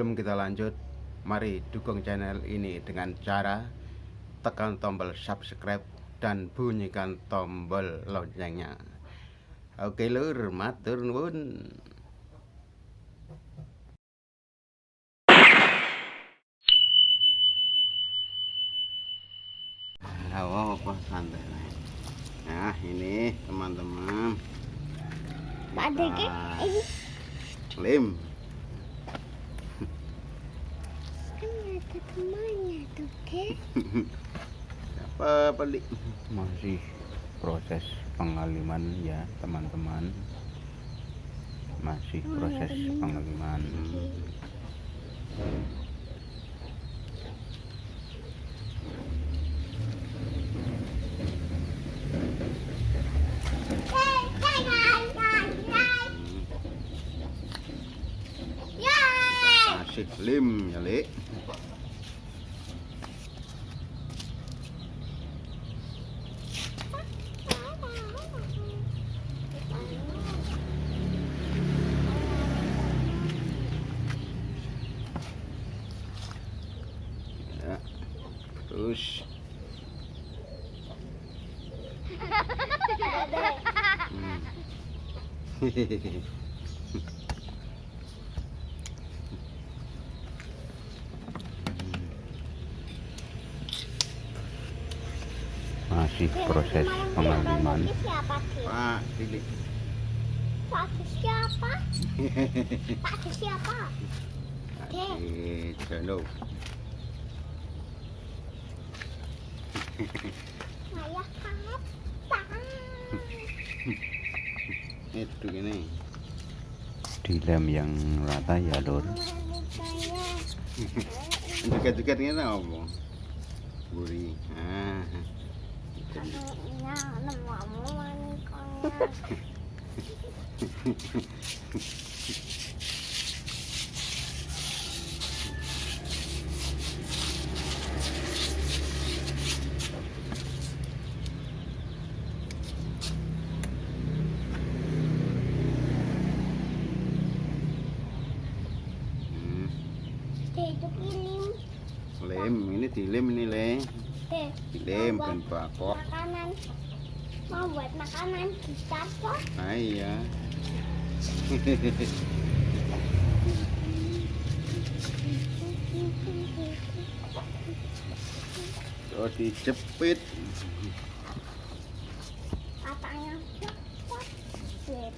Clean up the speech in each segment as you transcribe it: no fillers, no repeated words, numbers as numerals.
Sebelum kita lanjut, mari dukung channel ini dengan cara tekan tombol subscribe dan bunyikan tombol loncengnya. Oke lur, matur nuwun. Apa santai. Nah, ini teman-teman. Lem. Ada temannya tuh, Apa balik? Masih proses pengaliman ya teman-teman. Masih proses pengaliman. Masih lem ya, Lek. Ya. Terus masih proses pengaliman. Pak Dili. Pak siapa? Pak siapa? Jono. Ayah kamu. Itu gini. Dilem yang rata ya, Lur. Dekat-dekat ini apa? Buri. Lem, ini dilem ini, Le. Dilem dan bakok. Makanan. Mau buat makanan gitar kok. Ah, iya. Terus dijepit. Katanya cepet.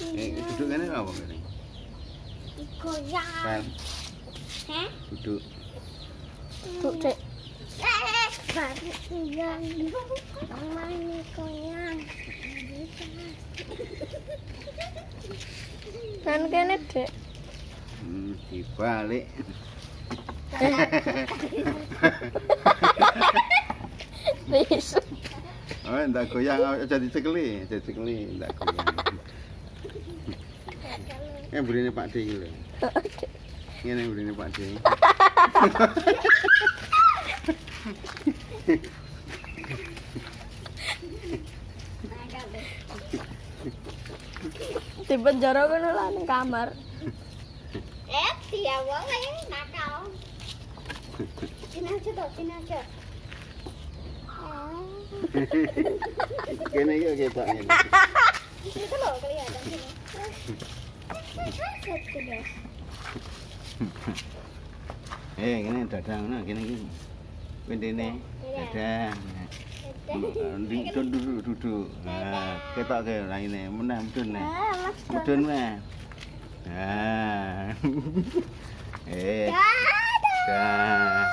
Duduk kan apa ini? Goyang. Kan, Heh? duduk. Duduk. Baru goyang. Mamanya goyang. Kan kene, Dek. Dibalik. Bisa. Oh, enggak goyang aja dicekeli, enggak goyang. Burine Pak D iki lho. Ngene burine Pak D. Di penjara kono lah ning kamar. Dia wong ae nakal. Sini aja toh, sini aja. Kene iki ketok ngene. Itu loh kelihatan sini. Gini dadang nah gini iki. Wendene dadang. Duduk. Nah, ketok ke raine meneh mudun nih. Mudun meh. Nah. Dah.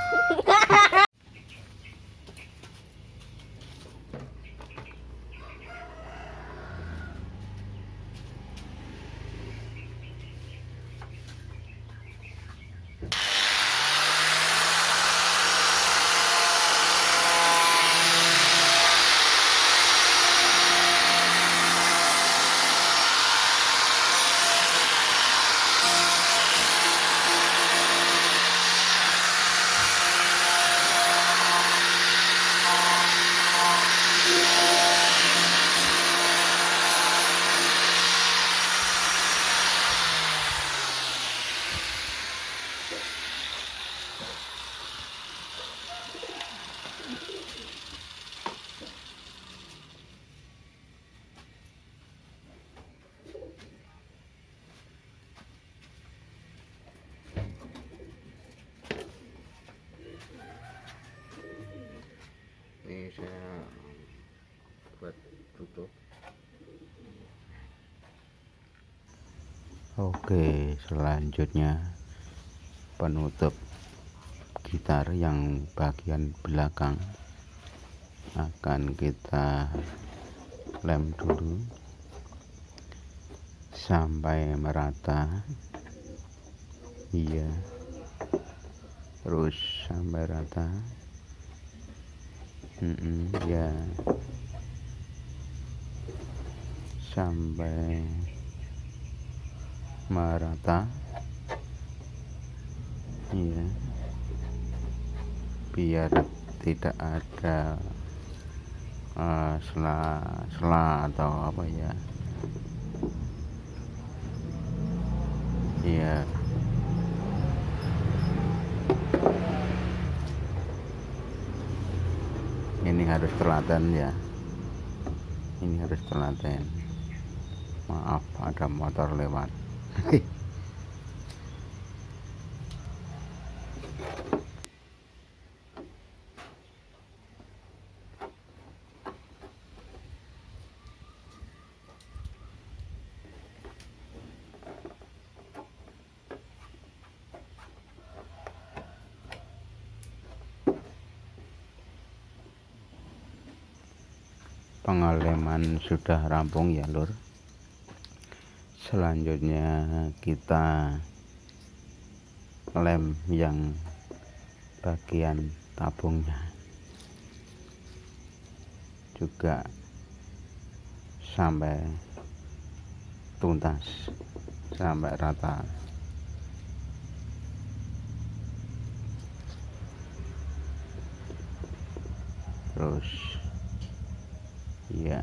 saya buat tutup. Oke, selanjutnya penutup gitar yang bagian belakang akan kita lem dulu sampai merata. Iya, terus sampai rata. Ya, sampai merata. Iya, biar tidak ada sela atau apa ya. Iya, ini harus telaten ya, ini harus telaten. Maaf, ada motor lewat. Pengeleman sudah rampung ya lur. Selanjutnya kita lem yang bagian tabungnya juga sampai tuntas, sampai rata. Terus ya,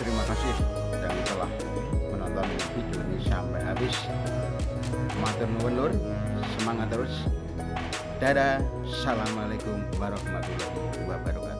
Terima kasih yang telah menonton video ini sampai habis. Matur nuwun lur, semangat terus. Dadah, assalamualaikum warahmatullahi wabarakatuh.